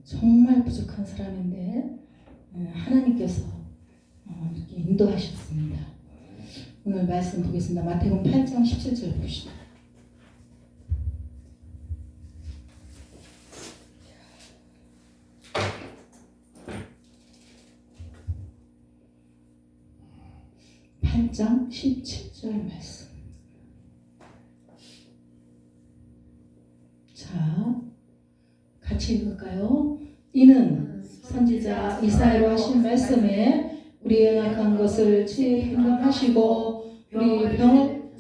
정말 부족한 사람인데 하나님께서 이렇게 인도하셨습니다. 오늘 말씀 보겠습니다. 마태복음 8장 17절 보시죠. (8장 17절) 말씀. 자, 같이 읽을까요? 이는 선지자 이사야로 하신 말씀에 우리의 악한 것을 진행하시고 우리 병을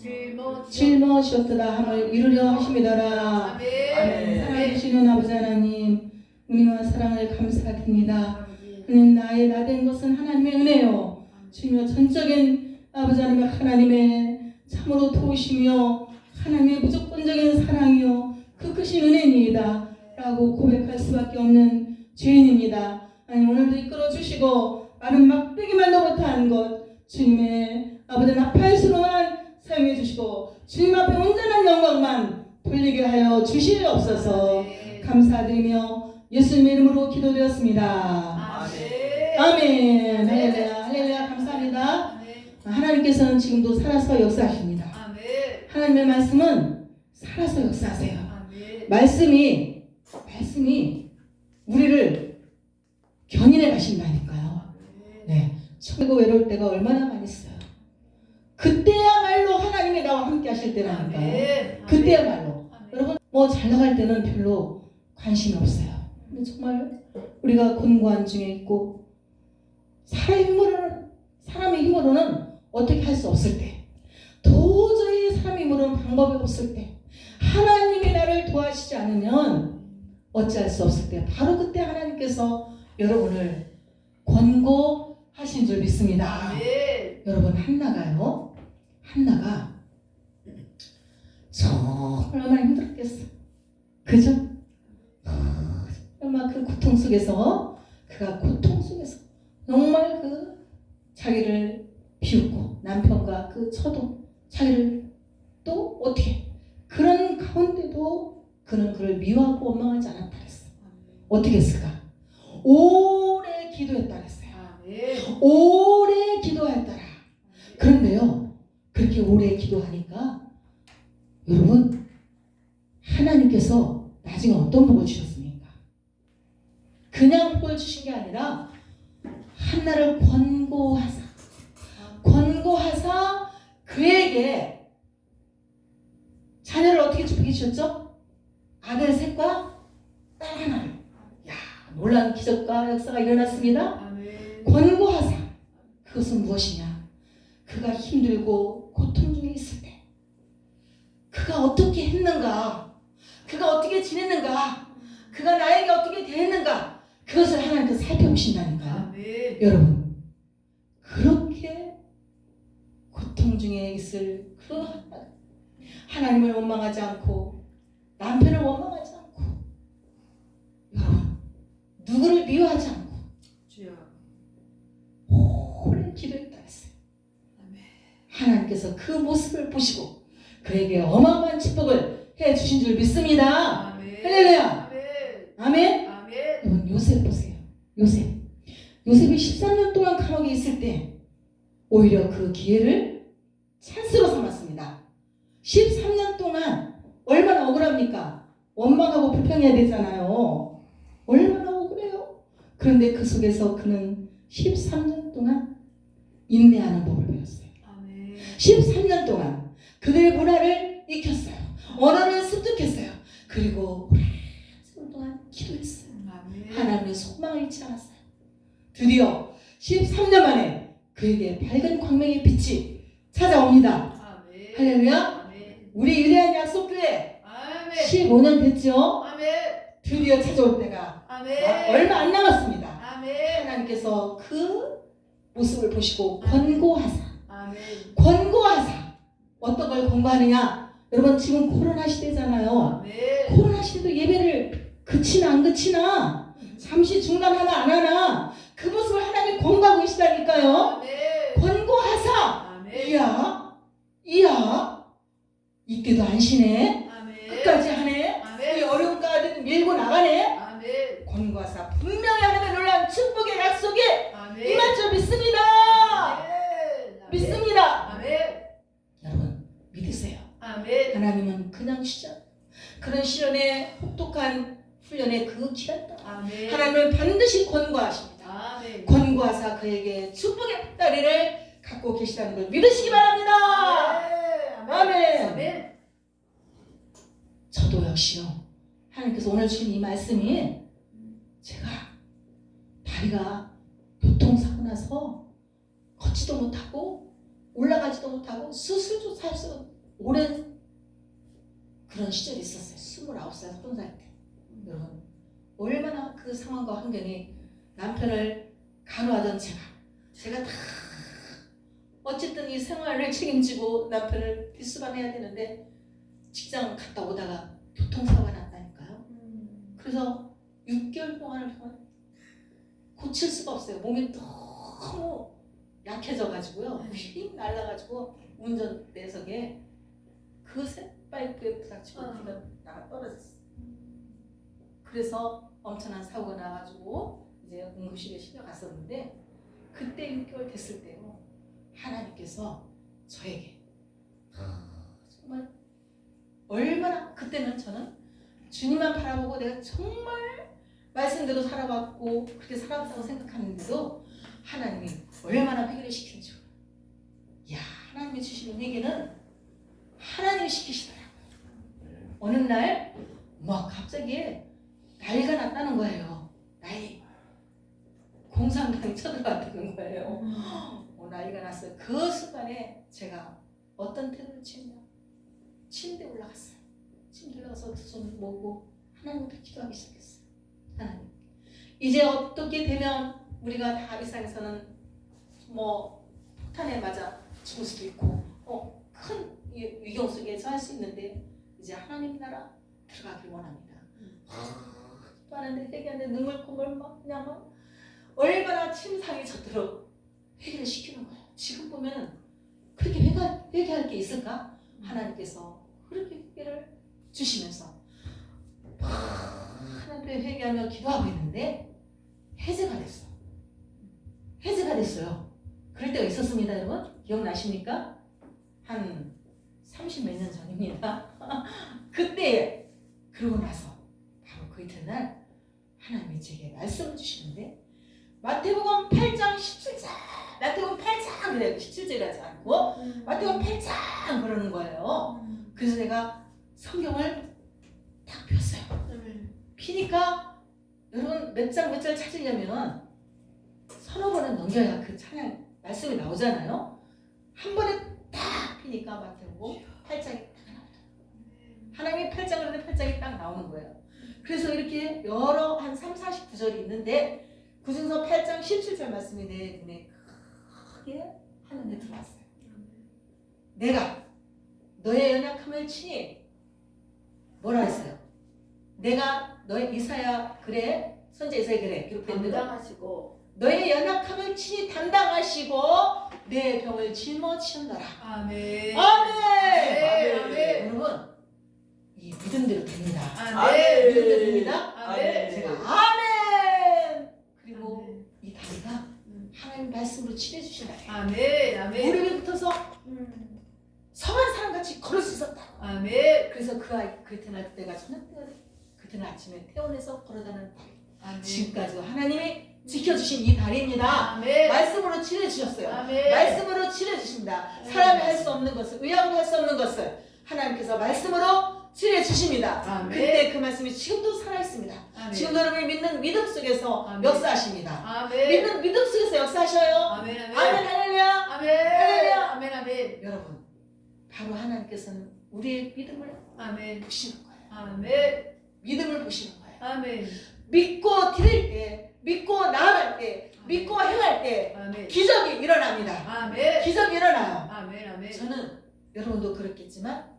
짊어지셨도다 함을 이루려 하심이더라. 아멘. 사랑해 주시는 아버지 하나님, 은혜와 사랑을 감사드립니다. 하나님, 나의 나된 것은 하나님의 은혜요, 주님의 전적인 아버지 하나님의 참으로 도우시며 하나님의 무조건적인 사랑이요 그 크신 은혜입니다 라고 고백할 수밖에 없는 죄인입니다. 하나님, 오늘도 이끌어 주시고 나는 막대기만도 못한 것 주님의 아버지 나팔수로만 사용해 주시고 주님 앞에 온전한 영광만 돌리게 하여 주시옵소서. 감사드리며 예수님의 이름으로 기도되었습니다. 아멘. 할렐루야. 할렐루야. 감사합니다. 하나님께서는 지금도 살아서 역사하십니다. 하나님의 말씀은 살아서 역사하세요. 말씀이 우리를 견인해 가신다니까요. 네, 최고 외로울 때가 얼마나 많이 있어요. 그때야말로 하나님이 나와 함께 하실 때라니까요. 그때야말로. 여러분, 뭐 잘 나갈 때는 별로 관심이 없어요. 근데 정말 우리가 곤고한 중에 있고 사람의 힘으로는 어떻게 할 수 없을 때, 도저히 사람의 힘으로는 방법이 없을 때, 하나님이 나를 도와주시지 않으면 어찌할 수 없을 때, 바로 그때 하나님께서 여러분을 권고하신 줄 믿습니다. 여러분, 한나가 얼마나 힘들었겠어. 그죠? 정말 그 고통 속에서, 정말 자기를 비웃고 남편과 처도 자기를 또 어떻게, 그런 가운데도 그는 그를 미워하고 원망하지 않았다 그랬어. 어떻게 했을까? 오래 기도했다 그랬어요. 오래 기도했더라. 그런데요, 그렇게 오래 기도하니까 여러분, 하나님께서 나중에 어떤 복을 주셨습니까? 그냥 복을 주신 게 아니라 한나를 권고하사 그에게 자녀를 어떻게 축복해 주셨죠? 아들 셋과 딸 하나를. 야, 놀라운 기적과 역사가 일어났습니다. 권고하사. 그것은 무엇이냐? 그가 힘들고 고통 중에 있을 때 그가 어떻게 했는가, 그가 어떻게 지냈는가, 그가 나에게 어떻게 대했는가, 그것을 하나님께서 살펴보신다니까요. 여러분, 그렇게 고통 중에 있을 그 하나님을 원망하지 않고 남편을 원망하지 않고 여러분, 누구를 미워하지 않고 오래 기도했다 했어요. 하나님께서 그 모습을 보시고 그에게 어마어마한 축복을 해주신 줄 믿습니다. 할렐루야. 아멘. 여러분, 요셉 보세요. 요셉이 13년 동안 감옥에 있을 때 오히려 그 기회를 찬스로 삼았습니다. 13년 동안 얼마나 억울합니까? 원망하고 불평해야 되잖아요. 얼마나 억울해요. 그런데 그 속에서 그는 13년 동안 인내하는 법을 배웠어요. 13년 동안 그들의 문화를 익혔어요. 언어를 습득했어요. 그리고 오랜 동안 기도했어요. 하나님의 소망을 잃지 않았어요. 드디어 13년 만에 그에게 밝은 광명의 빛이 찾아옵니다. 할렐루야. 우리 위대한 약속교회 15년 됐죠? 드디어 찾아올 때가 얼마 안 남았습니다. 하나님께서 그 모습을 보시고 권고하사. 어떤 걸 권고하느냐? 여러분, 지금 코로나 시대잖아요. 코로나 시대도 예배를 그치나 안 그치나, 잠시 중단하나 안 하나, 그 모습을 하나님이 권고하고 계시다니까요. 권고하사. 이야 이때도 안 쉬네. 끝까지 하네. 이 어려운 가운데 밀고 나가네. 아멘. 권과사 분명히 하나님의 놀라운 축복의 약속이 아멘. 임할 줄 믿습니다. 아멘. 믿습니다. 아멘. 여러분 믿으세요. 아멘. 하나님은 그냥 시작 그런 시련에 혹독한 훈련의 그 기간 아멘. 하나님은 반드시 권고하십니다. 아멘. 권고하사 그에게 축복의 다리를 갖고 계시다는 걸 믿으시기 바랍니다. 아멘. 아멘. 저도 역시요. 하나님께서 오늘 주신 이 말씀이 제가 다리가 교통사고 나서 걷지도 못하고 올라가지도 못하고 수술조차 할 수 오랜 그런 시절이 있었어요. 29살, 30살 때. 여러분 얼마나 그 상황과 환경이 남편을 간호하던 제가 다 어쨌든 이 생활을 책임지고 남편을 뒷수반해야 되는데 직장 갔다 오다가 교통사고가 났다니까요. 그래서 6개월 동안을 정말 고칠 수가 없어요. 몸이 너무 약해져가지고요. 휙 날라가지고 운전대석에 그 쇠파이프에 부닥치고 귀가 나가 떨어졌어요. 그래서 엄청난 사고가 나가지고 이제 응급실에 실려갔었는데 그때 6개월 됐을 때요. 하나님께서 저에게 정말 얼마나 그때는 저는 주님만 바라보고 내가 정말 말씀대로 살아왔고 그렇게 살아왔다고 생각하는데도 하나님이 얼마나 회개를 시키는지 야 하나님이 주시는 회개는 하나님이 시키시더라고요. 어느 날 막 갑자기 난리가 났다는 거예요. 공상당이 쳐들어왔다는 거예요. 난리가 났어요. 그 순간에 제가 어떤 태도를 취했냐 침대에 올라갔어요. 침대에 올라가서 두 손을 모으고 하나님께 기도하기 시작했어요. 하나님 이제 어떻게 되면 우리가 다 이 세상에서는 뭐 폭탄에 맞아 죽을 수도 있고 큰 위경 속에 처할 수 있는데 이제 하나님 나라 들어가길 원합니다. 하는데 회개하는데 눈물 콧물 막 그냥 막 얼마나 침상이 젖도록 회개를 시키는 거예요. 지금 보면 그렇게 회개할 게 있을까? 하나님께서 그렇게 회개를 주시면서 하나님께 회개하며 기도하고 있는데 해제가 됐어요. 그럴 때가 있었습니다. 여러분 기억나십니까? 한 30몇 년 전입니다. 그때 그러고 나서 바로 그 이튿날 하나님이 제게 말씀을 주시는데 마태복음 8장 17절 마태복음 8장 그래요. 17절이라지 않고 마태복음 8장 그러는 거예요. 그래서 내가 성경을 딱 폈어요. 피니까 여러분 몇 장 찾으려면 서너 번은 넘겨야 그 찬양 말씀이 나오잖아요. 한 번에 딱 피니까 마태복음 8장이 딱 나오더라고요. 하나님이 8장 그러는데 8장이 딱 나오는 거예요. 그래서 이렇게 여러 한 3, 49절이 있는데 그중에서 8장 17절 말씀이 내 눈에 크게 한눈에 들어왔어요. 내가 너의 연약함을 치니 뭐라 했어요? 내가 너의 이사야 그래 선지 이사야 그래 기록된 대로 너의 연약함을 친히 담당하시고 내 병을 짊어지셨노라. 아멘. 아멘. 아멘. 여러분 이 믿음대로 됩니다. 아멘. 믿음대로 됩니다. 아멘. 제가 아멘. 그리고 아멘. 이 다리가 하나님 말씀으로 치료해 주신 다리. 아멘. 아멘. 무릎에 붙어서 성한 사람같이 걸을 수 있었다. 아멘. 그래서 그 아이 그때날 때가 저녁 때가 그때날 아침에 태어나서 걸어가는 다리. 아멘. 지금까지 하나님이 지켜주신 이 다리입니다. 아멘. 말씀으로 치료해 주셨어요. 아멘. 말씀으로 치료해 주십니다. 사람이 할 수 없는 것을 의학으로 할 수 없는 것을 하나님께서 말씀으로 치료해 주십니다. 아멘. 그때 그 말씀이 지금도 살아 있습니다. 아멘. 지금도 여러분이 믿는 믿음 속에서 아멘. 역사하십니다. 아멘. 믿는 믿음 속에서 역사하셔요. 아멘. 아멘 할렐루야. 아멘. 할렐루야. 아멘. 아멘. 여러분 바로 하나님께서는 우리의 믿음을 아멘. 보시는 거예요. 아멘. 믿음을 보시는 거예요. 아멘. 믿고 드릴 때, 믿고 나아갈 때, 믿고 행할 때 아멘. 기적이 일어납니다. 아멘. 기적이 일어나요. 아멘. 아멘. 저는 여러분도 그렇겠지만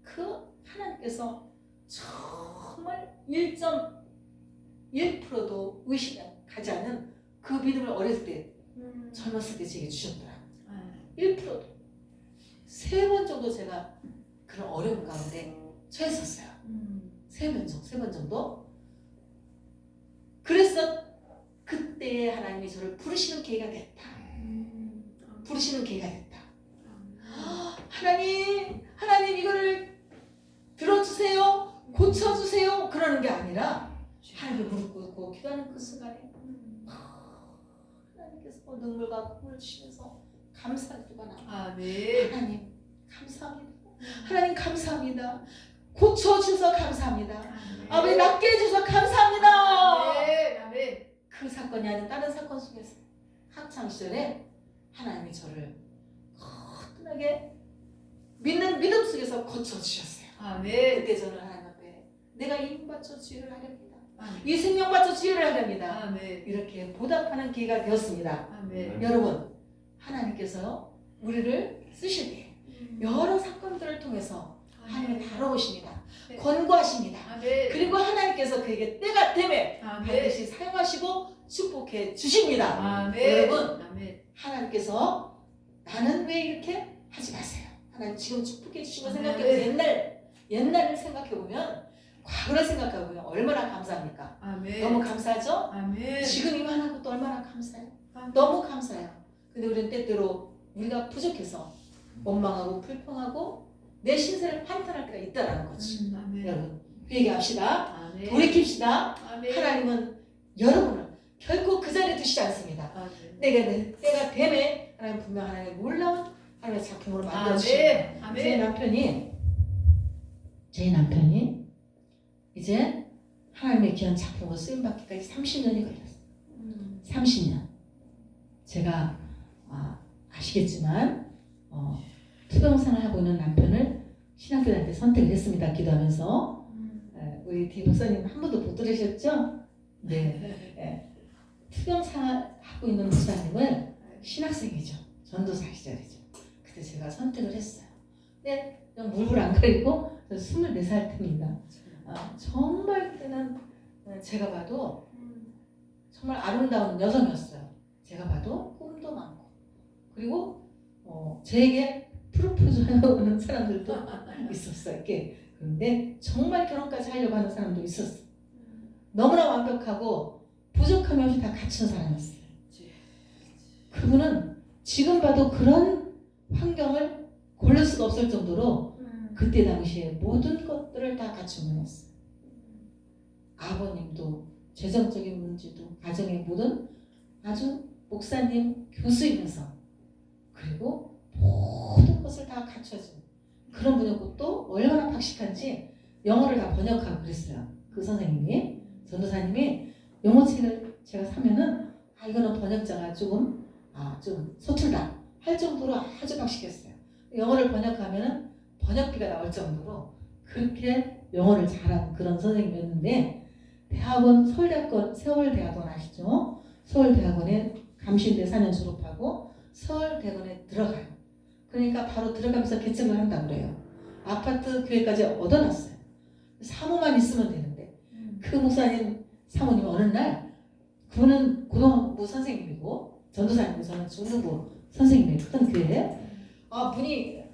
그 하나님께서 정말 1.1%도 의심하지 않은 그 믿음을 어렸을 때 젊었을 때 제게 주셨더라. 1%도 3번 정도 제가 그런 어려운 가운데 처했었어요. 3번 정도 그때에 하나님이 저를 부르시는 계기가 됐다. 부르시는 계기가 됐다. 하나님 이거를 들어주세요. 고쳐주세요. 그러는 게 아니라 하나님께 무릎 꿇고 기도하는 그 순간에 하나님께서 눈물과 콧물을 주시면서 감사의 기도가 나와. 아멘. 하나님 감사합니다. 하나님 감사합니다. 고쳐주셔서 감사합니다. 아버지 낫게 해주셔서 감사합니다. 아멘. 아멘. 그 사건이 아닌 다른 사건 속에서 학창시절에 하나님이 저를 거뜬하게 믿음 속에서 고쳐주셨어요. 아멘. 그때 저는 하나님 앞에 내가 이 바쳐 주의를 하렵니다. 아멘. 이 생명 바쳐 주의를 하렵니다. 아멘. 이렇게 보답하는 기회가 되었습니다. 아멘. 여러분 하나님께서 우리를 쓰실 때 여러 사건들을 통해서 하나님이 다뤄오십니다. 네. 권고하십니다. 아멘. 그리고 하나님께서 그에게 때가 되매 아멘. 반드시 사용하시고 축복해 주십니다. 아멘. 여러분 아멘. 하나님께서 나는 왜 이렇게 하지 마세요. 하나님 지금 축복해 주신 거 아멘. 생각해보면 옛날을 생각해보면 과거를 생각해보면 얼마나 감사합니까? 아멘. 너무 감사하죠? 아멘. 지금 이만한 것도 얼마나 감사해요. 아멘. 너무 감사해요. 근데 우리는 때때로 우리가 부족해서 원망하고 불평하고 내 신세를 판단할 때가 있다라는 거지. 아멘. 여러분 회개합시다. 아멘. 돌이킵시다. 아멘. 하나님은 여러분을 결코 그 자리에 두시지 않습니다. 아멘. 때가 되매 하나님 분명 하나님의 놀라운 하나님의 작품으로 만들어주십니다. 아멘. 제 남편이 이제 하나님의 귀한 작품으로 쓰임받기까지 30년이 걸렸어요. 30년. 제가 아시겠지만 투병생활 하고 있는 남편을 신학교한테 선택을 했습니다. 기도하면서. 우리 뒤 목사님 한 번도 못 들으셨죠? 네. 투병생활 하고 있는 목사님을 신학생이죠. 전도사 시절이죠. 그때 제가 선택을 했어요. 근데 그냥 물불 안 가리고 24살 때입니다. 정말 그때는 제가 봐도 정말 아름다운 여성이었어요. 제가 봐도 꿈도 많고 그리고 제게 프로포즈 하려는 사람들도 있었어요. 이렇게. 그런데 정말 결혼까지 하려고 하는 사람도 있었어요. 너무나 완벽하고 부족함이 없이 다 갖춘 사람이었어요. 그분은 지금 봐도 그런 환경을 고를 수가 없을 정도로 그때 당시에 모든 것들을 다 갖춘 분이었어요. 아버님도 재정적인 문제도 가정의 모든 아주 목사님 교수이면서 그리고 모든 것을 다 갖춰준 그런 분이었고 또 얼마나 박식한지 영어를 다 번역하고 그랬어요. 그 선생님이 전도사님이 영어책을 제가 사면은 이거는 번역자가 좀 서툴다 할 정도로 아주 박식했어요. 영어를 번역하면은 번역비가 나올 정도로 그렇게 영어를 잘하는 그런 선생님이었는데 대학원 서울대학원 아시죠? 서울대학원에 감시대 4년 졸업하고 서울대학원에 들어가요. 그러니까 바로 들어가면서 개척을 한다고 그래요. 아파트 교회까지 얻어놨어요. 사모만 있으면 되는데 그 목사님 사모님 어느 날 그분은 고등부 선생님이고 전도사님이고 저는 중등부 선생님이에요. 큰 교회에 문이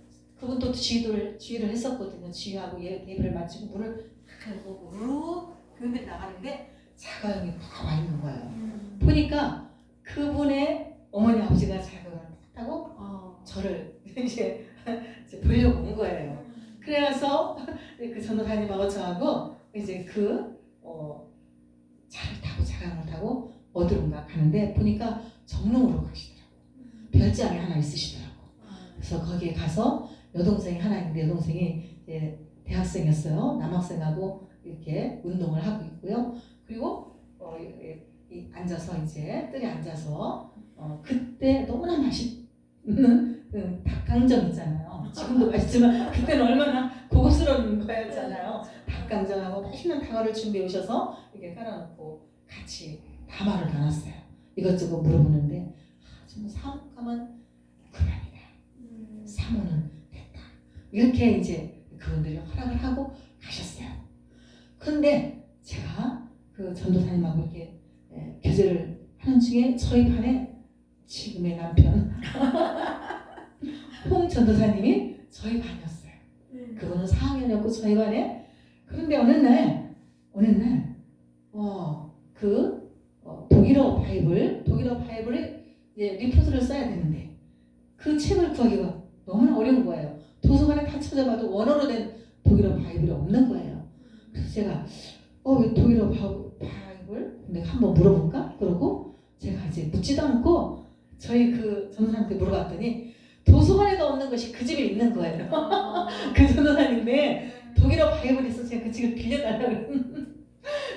그분도 지휘를 했었거든요. 지휘하고 예배를 마치고 문을 딱 열고 우르르 교회에 나가는데 자가용이 다 와 있는 거예요. 보니까 그분의 어머니 아버지가 자가용을 타고 저를 이제 보려고 온 거예요. 그래서 그 전도사님하고 저하고 이제 차를 타고 자가용을 타고 어디론가 가는데 보니까 정릉으로 가시더라고. 별장이 하나 있으시더라고. 그래서 거기에 가서 여동생이 하나 있는데 여동생이 이제 대학생이었어요. 남학생하고 이렇게 운동을 하고 있고요. 그리고 앉아서 이제 뜰에 앉아서 그때 너무나 맛있는 닭강정 있잖아요. 지금도 맛있지만 그때는 얼마나 고급스러운 거였잖아요. 닭강정하고 맛있는 닭을 준비해 오셔서 이렇게 깔아놓고 같이 담화를 나눴어요. 이것저것 물어보는데 정말 사모감은 그만이다. 사모는 됐다. 이렇게 이제 그분들이 허락을 하고 가셨어요. 그런데 제가 그 전도사님하고 이렇게 교제를 하는 중에 저희 반에 지금의 남편 홍 전도사님이 저희 반이었어요. 그분은 4학년이었고 저희 반에. 그런데 어느 날 독일 독일어 바이블을 이제 리포트를 써야 되는데 그 책을 구하기가 너무나 어려운 거예요. 도서관에 다 찾아봐도 원어로 된 독일어 바이블이 없는 거예요. 그래서 제가 왜 독일어 바이블? 내가 한번 물어볼까? 그러고 제가 이제 묻지도 않고 저희 그 전도사한테 물어봤더니 도서관에도 없는 것이 그 집에 있는 거예요. 그 전도사님네 독일어 바이블이 있어서 제가 그 책을 빌려달라고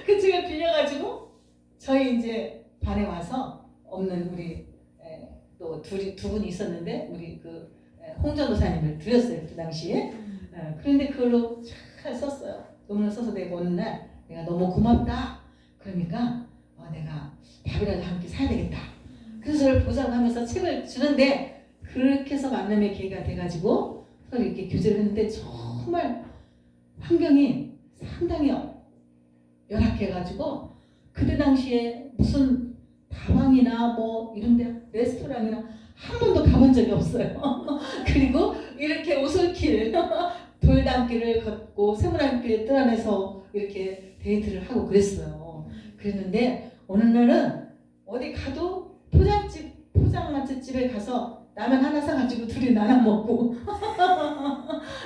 그 책을 빌려가지고 저희 이제 반에 와서 없는 우리 또 두 분이 있었는데 우리 그 홍 전도사님을 드렸어요 그 당시에. 그런데 그걸로 잘 썼어요. 논문을 써서 내가 어느 날 내가 너무 고맙다. 그러니까 내가 밥이라도 함께 사야 되겠다. 그래서 저를 보자고 하면서 책을 주는데 그렇게 해서 만남의 기회가 돼가지고 서로 이렇게 교제를 했는데 정말 환경이 상당히 열악해가지고 그때 당시에 무슨 다방이나 뭐 이런데 레스토랑이나 한 번도 가본 적이 없어요. 그리고 이렇게 오솔길 돌담길을 걷고 세문안길에 떠나서 이렇게 데이트를 하고 그랬어요. 그랬는데 어느 날은 어디 가도 포장마차집에 가서 라면 하나 사가지고 둘이 나눠 먹고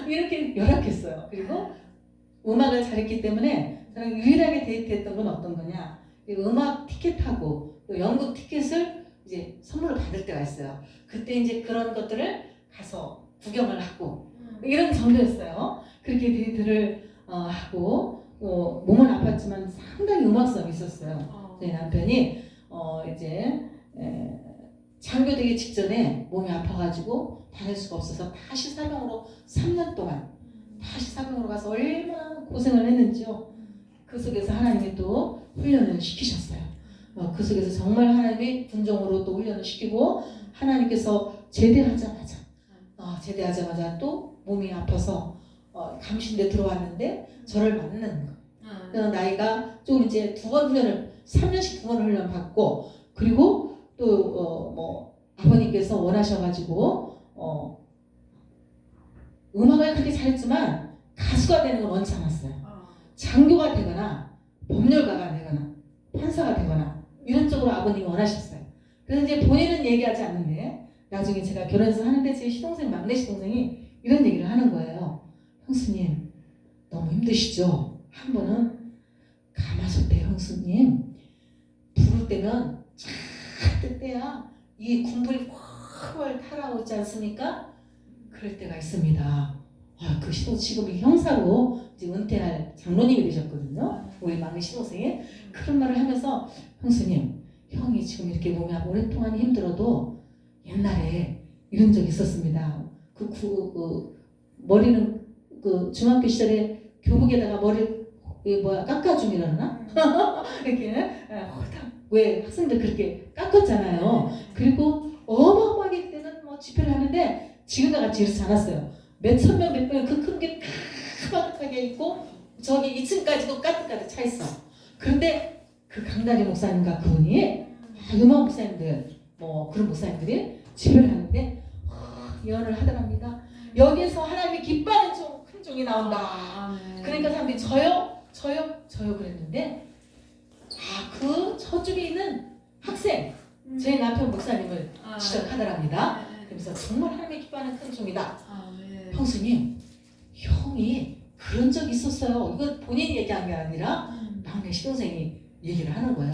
이렇게 열악했어요. 그리고 음악을 잘했기 때문에 저는 유일하게 데이트했던 건 어떤 거냐? 음악 티켓하고 또 연극 티켓을 이제 선물을 받을 때가 있어요. 그때 이제 그런 것들을 가서 구경을 하고 이런 정도였어요. 그렇게 데이트를 하고 몸은 아팠지만 상당히 음악성이 있었어요. 저희 남편이 이제 장교되기 직전에 몸이 아파가지고 다닐 수가 없어서 다시 사병으로 3년 동안 다시 사병으로 가서 얼마나 고생을 했는지요. 그 속에서 하나님이 또 훈련을 시키셨어요. 그 속에서 정말 하나님이 군종으로 또 훈련을 시키고 하나님께서 제대하자마자 또 몸이 아파서 감신대 들어왔는데 저를 만나는 거예요. 나이가 조금 이제 3년씩 2번 훈련 받고 그리고 또 아버님께서 원하셔가지고 음악을 그렇게 잘했지만 가수가 되는 건 원치 않았어요. 장교가 되거나 법률가가 되거나 판사가 되거나 이런 쪽으로 아버님이 원하셨어요. 그래서 이제 본인은 얘기하지 않는데 나중에 제가 결혼해서 하는데 제 막내 시동생이 이런 얘기를 하는 거예요. 형수님 너무 힘드시죠? 한 번은 가마솥에 형수님 부를 때면 잔뜩 때야 이 군불이 훨훨 타라오지 않습니까? 그럴 때가 있습니다. 그 지금 형사로 이제 은퇴할 장로님이 되셨거든요. 우리 막내 시동생이 그런 말을 하면서 형수님, 형이 지금 이렇게 몸이 오랫동안 힘들어도 옛날에 이런 적이 있었습니다. 머리는 중학교 시절에 교복에다가 머리 깎아줌이라나 이렇게 왜 학생들 그렇게 깎았잖아요. 그리고 어마어마하게 그때는 집회를 하는데 지금과 같이 이렇지 않았어요. 몇천 명, 몇 명 그 큰 게 가득하게 있고 저기 2층까지도 가득가득 차 있어. 그런데 그 강다리 목사님과 그분이 음악 목사님들 그런 목사님들이 집회를 하는데 예언을 하더랍니다. 여기에서 하나님이 기뻐하는 큰 종이 나온다. 그러니까 사람들이 저요 그랬는데 저쪽에 있는 학생 제 남편 목사님을 지적하더랍니다. 그래서 정말 하나님이 기뻐하는 큰 종이다. 형수님, 형이 그런 적 있었어요. 이거 본인이 얘기한 게 아니라 막내 시동생이 얘기를 하는 거예요.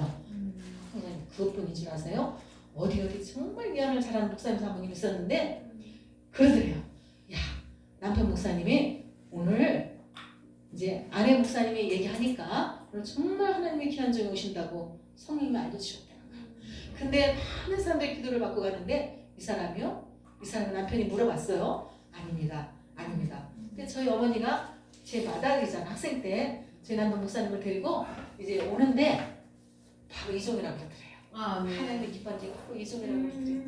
형님 그것뿐인 줄 아세요? 어디 정말 예언을 잘하는 목사님 사모님 있었는데 그러더래요. 야, 남편 목사님이 오늘 이제 아내 목사님이 얘기하니까 오늘 정말 하나님의 귀한 종이 오신다고 성령님이 알려주셨다는 거예요. 근데 많은 사람들이 기도를 받고 가는데 이 사람은 남편이 물어봤어요. 아닙니다. 근데 저희 어머니가 제 마다리잖아. 학생 때 저희 남편 목사님을 데리고 이제 오는데 바로 이종이라고 그러더래요. 하나님의 기뻐한 게 바로 이종이라고 그러더래요.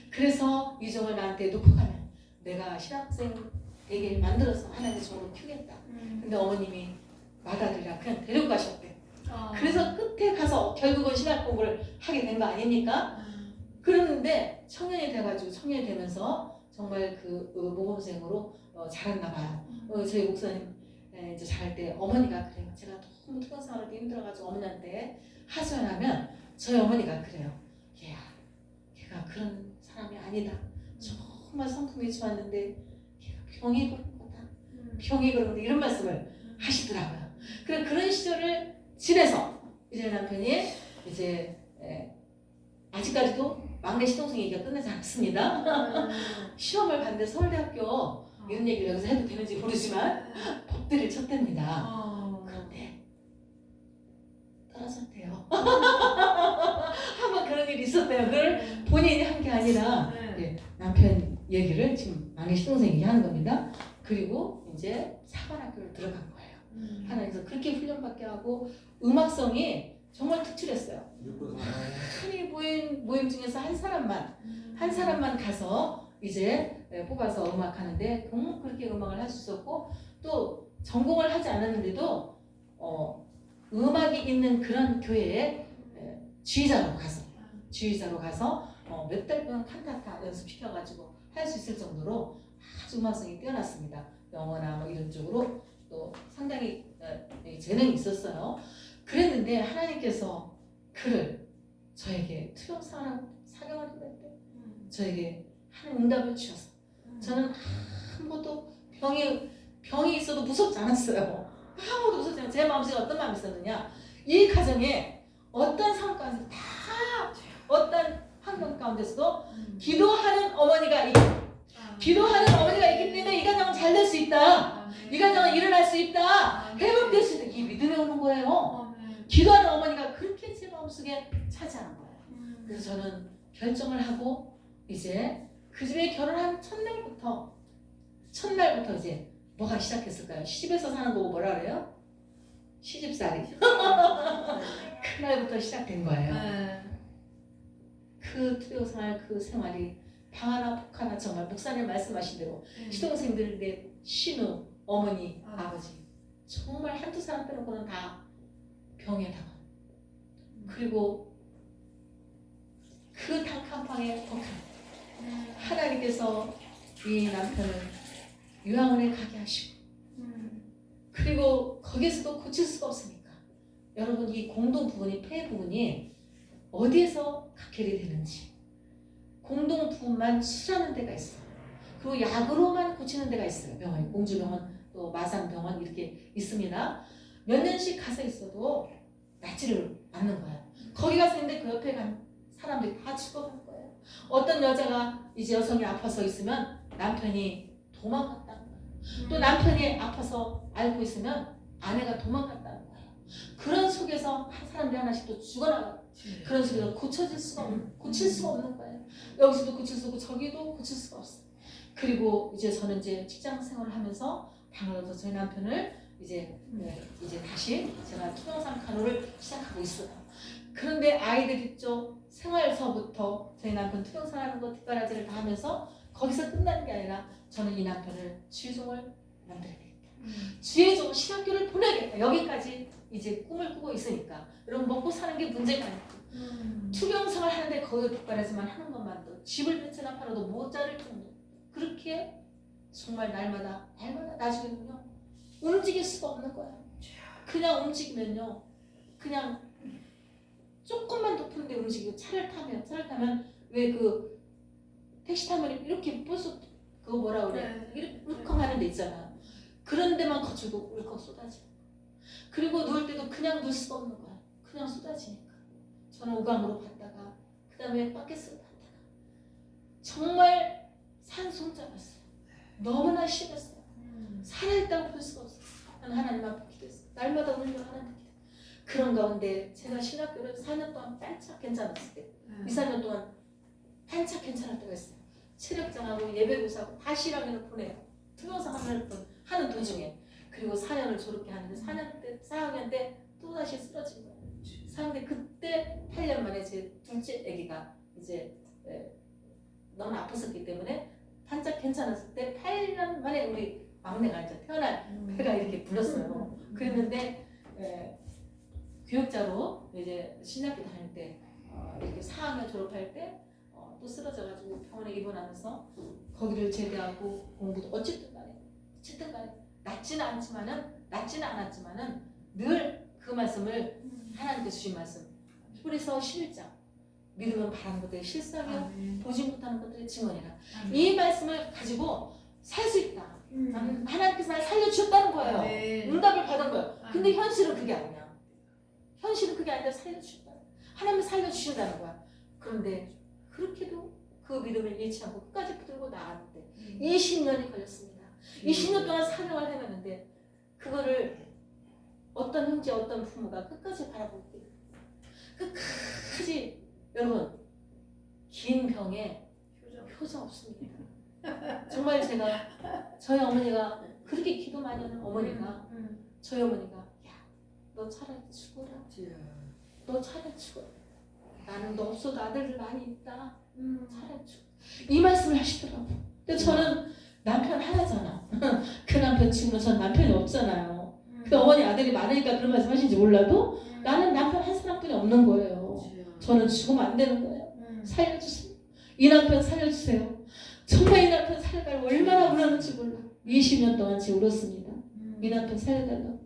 그래서 이종을 나한테 놓고 가면 내가 신학생에게 만들어서 하나님의 종으로 키우겠다. 근데 어머님이 마다리라 그냥 데리고 가셨대. 그래서 끝에 가서 결국은 신학 공부를 하게 된 거 아닙니까? 그러는데 청년이 되면서 정말 모범생으로 자랐나 봐요. 저희 목사님 이제 자랄 때 어머니가 그래요. 제가 너무 특권 생활할 때 힘들어가지고 어머니한테 하소연하면 저희 어머니가 그래요. 얘야, 걔가 그런 사람이 아니다. 정말 성품이 좋았는데 걔가 병이 그런 거다. 병이 그런 거다. 이런 말씀을 하시더라고요. 그런 시절을 지내서 이제 남편이 이제 아직까지도 막내 시동생 얘기가 끝나지 않습니다. 시험을 봤는데 서울대학교 이런 얘기를 여기서 해도 되는지 모르지만 법대를 쳤답니다. 그런데 떨어졌대요. 한번 그런 일이 있었대요. 그걸 본인이 한 게 아니라 남편 얘기를 지금 막내 시동생이 하는 겁니다. 그리고 이제 사관학교를 들어간 거예요. 하나님께서 그렇게 훈련받게 하고 음악성이 정말 특출했어요. 흔히 모임 중에서 한 사람만 가서 이제 뽑아서 음악하는데 정말 그렇게 음악을 할 수 있었고 또 전공을 하지 않았는데도 음악이 있는 그런 교회에 지휘자로 가서 몇 달 동안 칸타타 연습시켜가지고 할 수 있을 정도로 아주 음악성이 뛰어났습니다. 영어나 뭐 이런 쪽으로 또 상당히 재능이 있었어요. 그랬는데 하나님께서 그를 저에게 투영 사경을 보낼 때 저에게 하는 응답을 주셔서 저는 아무것도 병이 있어도 무섭지 않았어요. 아무것도 무섭지 않았어요. 제 마음속에 어떤 마음이 있었느냐, 이 가정에 어떤 상황 가운데 다 어떤 환경 가운데서도 기도하는 어머니가 있기 때문에 이 가정은 잘 될 수 있다. 이 가정은 일어날 수 있다. 회복될 수 있다. 이 믿음이 오는 거예요. 기도하는 어머니가 그렇게 제 마음속에 차지하는 거예요. 그래서 저는 결정을 하고 이제 그 집에 결혼한 첫날부터 이제 뭐가 시작했을까요? 시집에서 사는 거고 뭐라 그래요? 시집살이. 그날부터 시작된 거예요. 그 투병생활 그 생활이 방 하나 폭 하나 정말 목사님 말씀하신 대로 시동생들의 신우, 어머니, 아버지 정말 한두 사람 빼놓고는 다 병에 당한. 그리고 그 단칸방에 하나님께서 이 남편을 유황원에 가게 하시고 그리고 거기서도 고칠 수가 없으니까 여러분 이 공동 부분이 폐 부분이 어디에서 각혈이 되는지 공동 부분만 수라는 데가 있어요. 그리고 약으로만 고치는 데가 있어요. 병원이 공주병원 또 마산병원 이렇게 있습니다. 몇 년씩 가서 있어도 낫지를 않는 거예요. 거기 가서 있는데 그 옆에 간 사람들이 다 죽어간 거예요. 어떤 여자가 이제 여성이 아파서 있으면 남편이 도망갔다는 거예요. 또 남편이 아파서 알고 있으면 아내가 도망갔다는 거예요. 그런 속에서 사람들이 하나씩 또 죽어나가요. 그런 속에서 고칠 수가 없는 거예요. 여기서도 고칠 수 없고 저기도 고칠 수가 없어요. 그리고 이제 저는 이제 직장 생활을 하면서 방으로서 저희 남편을 이제 다시 제가 투병상 간호를 시작하고 있어요. 그런데 아이들 있죠. 생활서부터 저희 남편 투병상하는 거 뒷바라지를 다 하면서 거기서 끝나는 게 아니라 저는 이 남편을 주의종을 만들어야겠다. 주의종 신학교를 보내야겠다. 여기까지 이제 꿈을 꾸고 있으니까 여러분 먹고 사는 게 문제가 아니고 투병생활 하는데 거기서 뒷바라지만 하는 것만도 집을 몇 채나 팔아도 모자랄 정도 그렇게 정말 날마다 나중에는요 움직일 수가 없는 거예요. 그냥 움직이면요 그냥 조금만 높은데 움직이고 차를 타면 왜 그 택시 타면 이렇게 벌써 그거 뭐라 그래 이렇게 울컥하는 데 있잖아요. 그런 데만 거쳐도 울컥 쏟아져. 그리고 누울 때도 그냥 누울 수가 없는 거야. 그냥 쏟아지니까. 저는 오감으로 갔다가 그 다음에 바켓으로 갔다가 정말 산송장이었어요. 너무나 심했어요. 살아있다고 볼 수가 없어요. 난 하나님 앞에 기도했어요. 날마다 울며 하나님 기도. 그런 가운데 제가 신학교를 4년 동안 반짝 괜찮았을 때 2, 4년 동안 반짝 괜찮을 때가 있어요. 체력장하고 예배교사하고 다 실학년을 보내요. 투병사 하는 도중에. 그리고 4년을 졸업해 하는데 4학년 때 또다시 쓰러진 거예요. 4학년 그때 8년 만에 제 둘째 아기가 이제 너무 아팠었기 때문에 반짝 괜찮았을 때 8년 만에 우리 막내가 이제 태어날 배가 이렇게 불렀어요. 그랬는데 교육자로 이제 신학교 다닐 때 이렇게 4학년 졸업할 때 또 쓰러져가지고 병원에 입원하면서 거기를 제대하고 공부도 어쨌든 간에 낫지는 않았지만은 늘 그 말씀을 하나님께서 주신 말씀 히브리서 11장 믿으면 바라는 것들이 실상이요 아멘. 보지 못하는 것들의 증언이라. 아멘. 이 말씀을 가지고 살 수 있다. 음. 하나님께서 날 살려주셨다는 거예요. 아멘. 응답을 받은 거예요. 근데 아멘. 현실은 그게 아니야. 현실은 그게 아니라 살려주신다. 하나님이 살려주신다는 거야. 그런데 그렇게도 그 믿음을 잃지 않고 끝까지 붙들고 나왔는데 20년이 걸렸습니다. 20년 동안 사명을 해냈는데 그거를 어떤 형제 어떤 부모가 끝까지 바라보고 있대요. 끝까지 여러분 긴 병에 효자 없습니다. 정말 제가 저희 어머니가 그렇게 기도 많이 하는 어머니가 저희 어머니가 야 너 차라리 죽어라. 너 차라리 죽어라. 나는 너 없어도 아들들 많이 있다. 차라리 죽어. 이 말씀을 하시더라고. 근데 저는 남편 하나잖아. 그 남편 지금은 전 남편이 없잖아요. 그 어머니 아들이 많으니까 그런 말씀 하신지 몰라도 나는 남편 한 사람뿐이 없는 거예요. 저는 죽으면 안 되는 거예요. 살려주세요. 이 남편 살려주세요. 정말 이 남편 살려달라고 얼마나 울었는지 몰라. 20년 동안 제 울었습니다. 이 남편 살려달라고.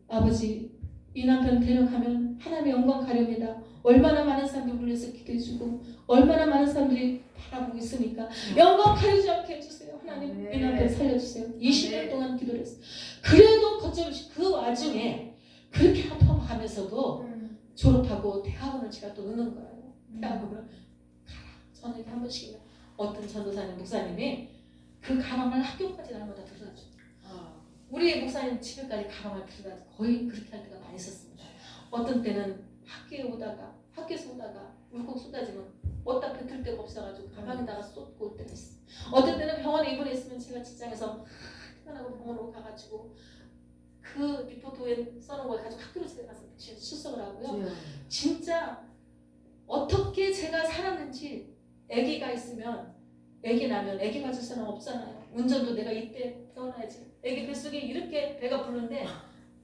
아버지 이 남편 데려가면 하나님의 영광 가렵니다. 얼마나 많은 사람들이 울려서 기도해주고 얼마나 많은 사람들이 바라보고 있으니까 영광 가리지 않게 해주세요. 하나님 이 남편 살려주세요. 20년 동안 기도를 했어요. 그래도 거침없이 그 와중에 그렇게 아파가면서도 졸업하고 대학원을 제가 또 넣는 거예요. 대학원을 가라. 저는 한 번씩 어떤 전도사님 목사님이 그 가방을 학교까지 날마다 들여다 줘. 우리 목사님 집에까지 가방을 들여다 거의 그렇게 할 때가 많이 있었습니다. 어떤 때는 학교에서 오다가 울컥 쏟아지면 어디다 뱉을 데가 없어가지고 가방에다가 쏟고 올 때가 있어. 어떤 때는 병원에 입원해 있으면 제가 직장에서 퇴근하고 병원으로 가가지고 그 리포트에 써놓은 걸 가지고 학교로 제가 가서 출석을 하고요. 진짜 어떻게 제가 살았는지 아기가 있으면 아기 나면 아기 봐줄 사람 없잖아요. 운전도 내가 이때 배워놔야지. 아기 뱃속에 이렇게 배가 부르는데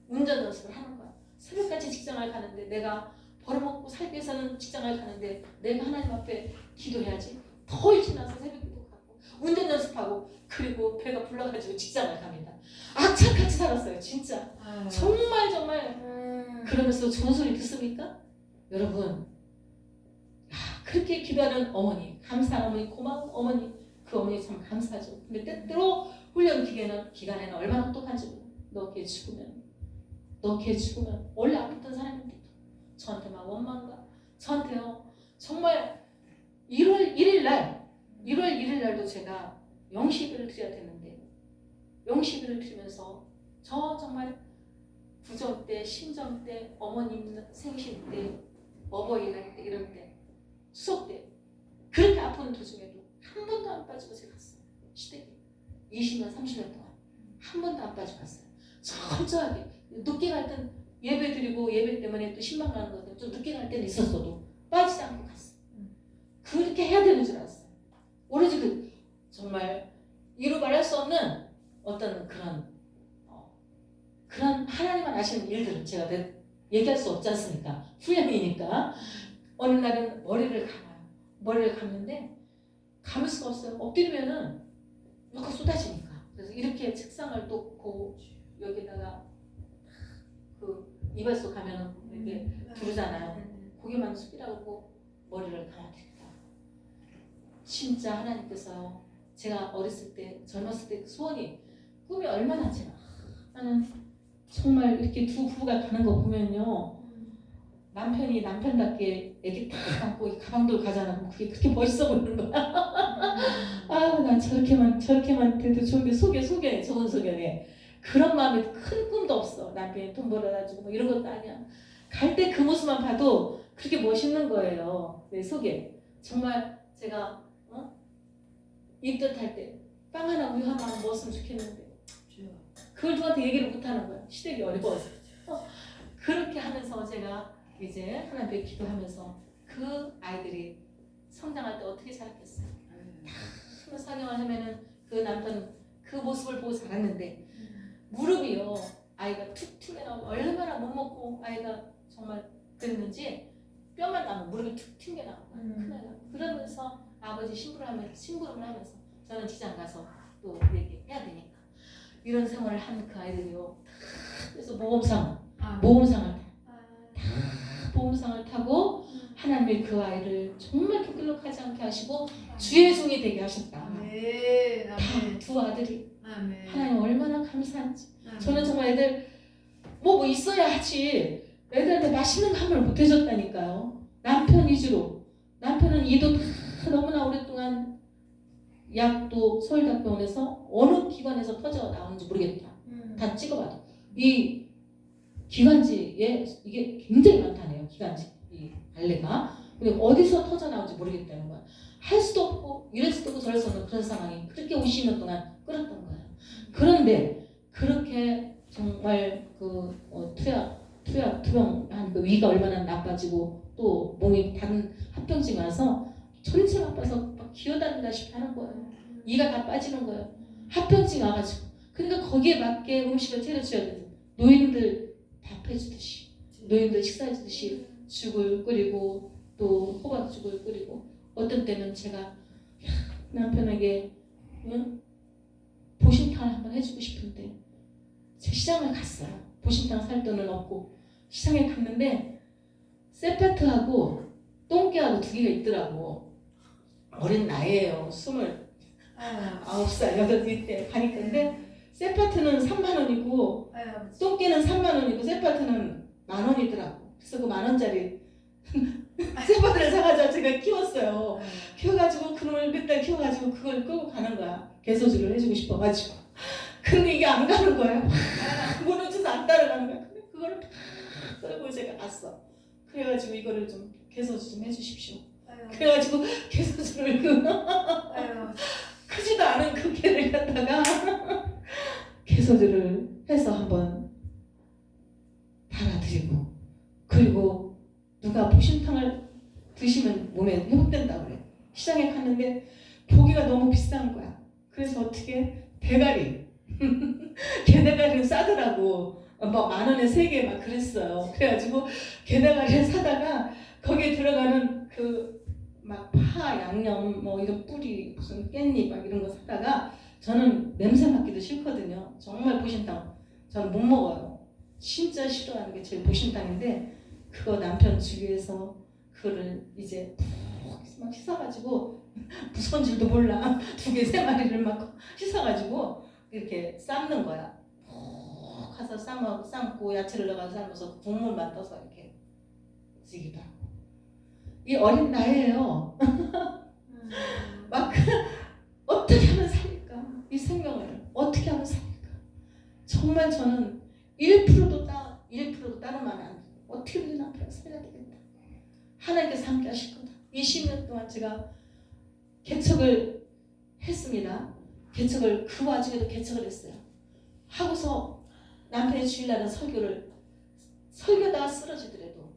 운전 연습을 하는 거야. 새벽까지 직장을 가는데 내가 벌어먹고 살기 위해서는 직장을 가는데 내가 하나님 앞에 기도해야지. 더 일찍 나서 새벽 기도하고 운전 연습하고 그리고 배가 불러가지고 직장을 갑니다. 악착같이 살았어요. 진짜. 정말 그러면서 좋은 소리 듣습니까? 여러분 그렇게 기도하는 어머니, 감사한 어머니, 고마운 어머니, 그 어머니 참 감사하죠. 근데 때때로 훈련 기간에는 얼마나 똑똑한지 몰라. 너 걔 죽으면 원래 아팠던 사람인데도 저한테 막 원망과 저한테요. 정말 1월 1일 날도 제가 영시비를 드려야 되는데 영시비를 드리면서 저 정말 부정 때, 신정 때, 어머님 생신 때, 어버이날 때 이럴 때 수업 때 그렇게 아픈 도중에도 한 번도 안 빠지고 제가 갔어요. 시댁에 20년 30년 동안 한 번도 안 빠지고 갔어요. 철저하게 늦게 갈 땐 예배 드리고 예배 때문에 또 신방 가는 것들 좀 늦게 갈 때는 있었어도 빠지지 않고 갔어요. 그렇게 해야 되는 줄 알았어요. 오로지 그 정말 이루 말할 수 없는 어떤 그런 하나님만 아시는 일들은 제가 얘기할 수 없지 않습니까? 훈련이니까. 어느 날은 머리를 감아요. 머리를 감는데 감을 수가 없어요. 엎드리면은 막 쏟아지니까. 그래서 이렇게 책상을 놓고 여기다가 그 이발소 가면은 이렇게 두르잖아요. 고개만 숙이라고 머리를 감아드립니다. 진짜 하나님께서 제가 어렸을 때 젊었을 때 그 소원이 꿈이 얼마나 제가 나는 정말 이렇게 두 부부가 가는 거 보면요. 남편이 남편답게 애기 딱 안고 가방도 가잖아. 그럼 그게 그렇게 멋있어 보이는 거야. 아유, 난 저렇게만 돼도 좋은데 속에 좋은 속에 그런 마음에 큰 꿈도 없어. 남편이 돈 벌어다 주고 뭐 이런 것도 아니야. 갈 때 그 모습만 봐도 그렇게 멋있는 거예요. 내 속에. 정말 제가 입덧할 때 빵 하나 우유 하나 먹었으면 좋겠는데 그걸 누구한테 얘기를 못하는 거야. 시댁이 어려워서. 그렇게 하면서 제가 이제 하나님께 기도하면서 그 아이들이 성장할 때 어떻게 자랐겠어요. 다 사경을 하면은 그 남편 그 모습을 보고 자랐는데 무릎이요. 아이가 툭 튕겨나오고 얼마나 못 먹고 아이가 정말 그랬는지 뼈만 나면 무릎이 툭 튕겨나오고 큰일 나고 그러면서 아버지 심부름을 하면서 저는 직장 가서 또 얘기해야 되니까 이런 생활을 한 그 아이들이요. 그래서 모범상을 다 보험상을 타고 하나님이 그 아이를 정말 기끌룩하지 않게 하시고 주의 종이 되게 하셨다. 아멘. 다 아멘. 두 아들이 아멘. 하나님 얼마나 감사한지. 아멘. 저는 정말 애들 뭐 있어야 하지 애들한테 맛있는 거 한번 못 해줬다니까요. 남편 위주로. 남편은 이도 다 너무나 오랫동안 약도 서울대병원에서 어느 기관에서 터져 나오는지 모르겠다. 다 찍어봐도 이 기관지에 이게 굉장히 많다네요. 기관지 이 발레가. 그리고 어디서 터져 나오는지 모르겠다는 거야. 할 수도 없고 이럴 수도 없고 저럴 수 없는 그런 상황이 그렇게 50년 동안 끌었던 거예요. 그런데 그렇게 정말 그 투병한 그 위가 얼마나 나빠지고 또 몸이 다른 합병증이 와서 전체 아파서 막 기어다니다시피 하는 거예요. 이가 다 빠지는 거예요. 합병증이 와가지고. 그러니까 거기에 맞게 음식을 차려줘야 돼요. 노인들 밥 해주듯이, 노인들 식사해주듯이 죽을 끓이고 또 호박죽을 끓이고 어떤 때는 제가 남편에게 보신탕을 한번 해주고 싶은데 제 시장을 갔어요. 보신탕 살 돈은 없고 시장에 갔는데 세파트하고 똥개하고 두 개가 있더라고. 어린 나이에요. 29살, 8살 때 가니까. 근데 세파트는 3만 원이고 똥개는 3만 원이고 세파트는 만 원이더라고. 그래서 그 만 원짜리 세파트를 사가지고 제가 키웠어요. 키워가지고 그놈을 몇 달 키워가지고 그걸 끌고 가는 거야. 개소주를 해주고 싶어가지고. 근데 이게 안 가는 거예요. 무너져서 안 따라가는 거야. 근데 그거를 팍 끌고 제가 갔어. 그래가지고 이거를 좀 개소주 좀 해주십시오. 그래가지고 개소주를 크지도 않은 그 개를 갖다가 개소주를 해서 한번 달아드리고 그리고 누가 보신탕을 드시면 몸에 회복된다고 그래. 시장에 갔는데 고기가 너무 비싼 거야. 그래서 어떻게 대가리 게대가리는 싸더라고. 막 만 원에 3개 막 그랬어요. 그래가지고 게대가리를 사다가 거기에 들어가는 그 막 파, 양념, 뭐 이런 뿌리, 무슨 깻잎 막 이런 거 사다가 저는 냄새 맡기도 싫거든요. 정말 보신탕 저는 못 먹어요. 진짜 싫어하는 게 제일 보신탕인데 그거 남편 주위에서 그거를 이제 막 씻어가지고 무서운 줄도 몰라. 2개, 3마리를 막 씻어가지고 이렇게 삶는 거야. 푹 가서 삶고 야채를 넣어서 삶아서 국물만 떠서 이렇게 지기도 하고. 이 어린 나이에요. 막 어떻게 하면 살릴까? 이 생명을 어떻게 하면 살릴까? 정말 저는 1%도 따로만 안 돼. 어떻게든 남편을 살려야 되겠다. 하나님께서 함께 하실 거다. 20년 동안 제가 개척을 했습니다. 그 와중에도 개척을 했어요. 하고서 남편이 주일날은 설교다가 쓰러지더라도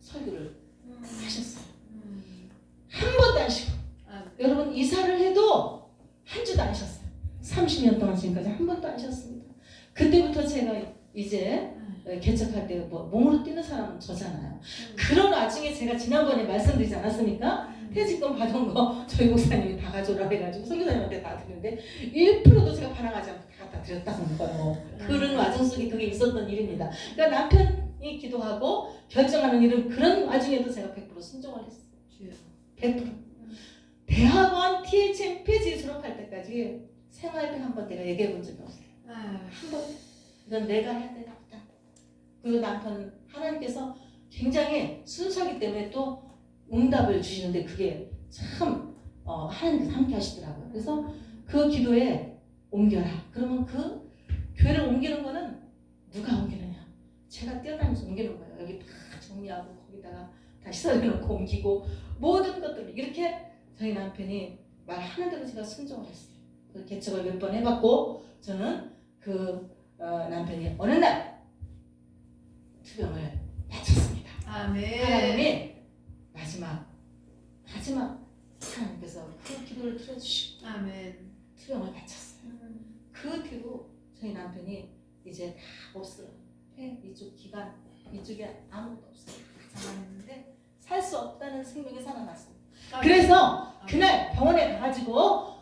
설교를 하셨어요. 한 번도 안 쉬고. 여러분 이사를 해도 한 주도 안 쉬었어요. 30년 동안 지금까지 한 번도 안 쉬었습니다. 그때부터 제가 이제 개척할 때 뭐 몸으로 뛰는 사람은 저잖아요. 그런 와중에 제가 지난번에 말씀드리지 않았습니까? 퇴직금 받은 거 저희 목사님이 다 가져오라 해가지고 선교사님한테 다 드렸는데 1%도 제가 반항하지 않고 다 갖다 드렸다는 거예요. 그런 와중 속에 그게 있었던 일입니다. 그러니까 남편이 기도하고 결정하는 일은 그런 와중에도 제가 100% 순종을 했어요. 100%. 대학원 THM 폐지 졸업할 때까지 생활비 한 번 내가 얘기해 본 적이 없어요. 한 번. 이건 내가 해야 되나 보다. 그리고 남편 하나님께서 굉장히 순수하기 때문에 또 응답을 주시는데 그게 참 하나님께서 함께 하시더라고요. 그래서 그 기도에 옮겨라. 그러면 그 교회를 옮기는 거는 누가 옮기느냐? 제가 뛰어다니면서 옮기는 거예요. 여기 다 정리하고 거기다가 다 시설해놓고 옮기고 모든 것들을 이렇게 저희 남편이 말하는 대로 제가 순종을 했어요. 그 개척을 몇 번 해봤고 저는 그 남편이 어느 날 투병을 마쳤습니다. 아멘. 하나님이 마지막 하나님께서 그 기도를 들어주시고 아멘. 투병을 마쳤어요. 그 뒤로 저희 남편이 이제 다 없어요. 이쪽 기간 이쪽에 아무것도 없어요. 살아났는데 살 수 없다는 생명이 살아났어요. 그래서 그날 병원에 가가지고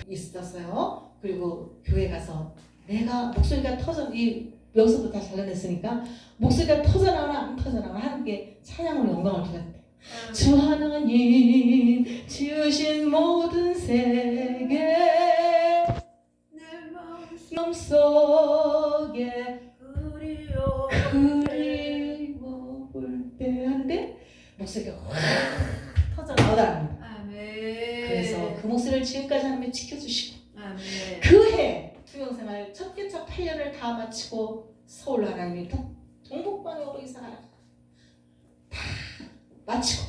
있었어요. 그리고 교회 가서 내가 목소리가 터져 이 여기서도 다 잘라냈으니까 목소리가 터져나오나 안 터져나오나 하는 게 찬양으로 영광을 드렸대. 주 하나님 지으신 모든 세계 내 마음속에 그리워 그리워 볼때 하는데 목소리가 확 터져나오더랍니다. 아멘. 그래서 그 목소리를 지금까지 하나님이 지켜주시고 아멘. 그해 투병생활 첫 개차 8년을 다 마치고 서울로 하나님이 동북방향으로 이사가라 다 마치고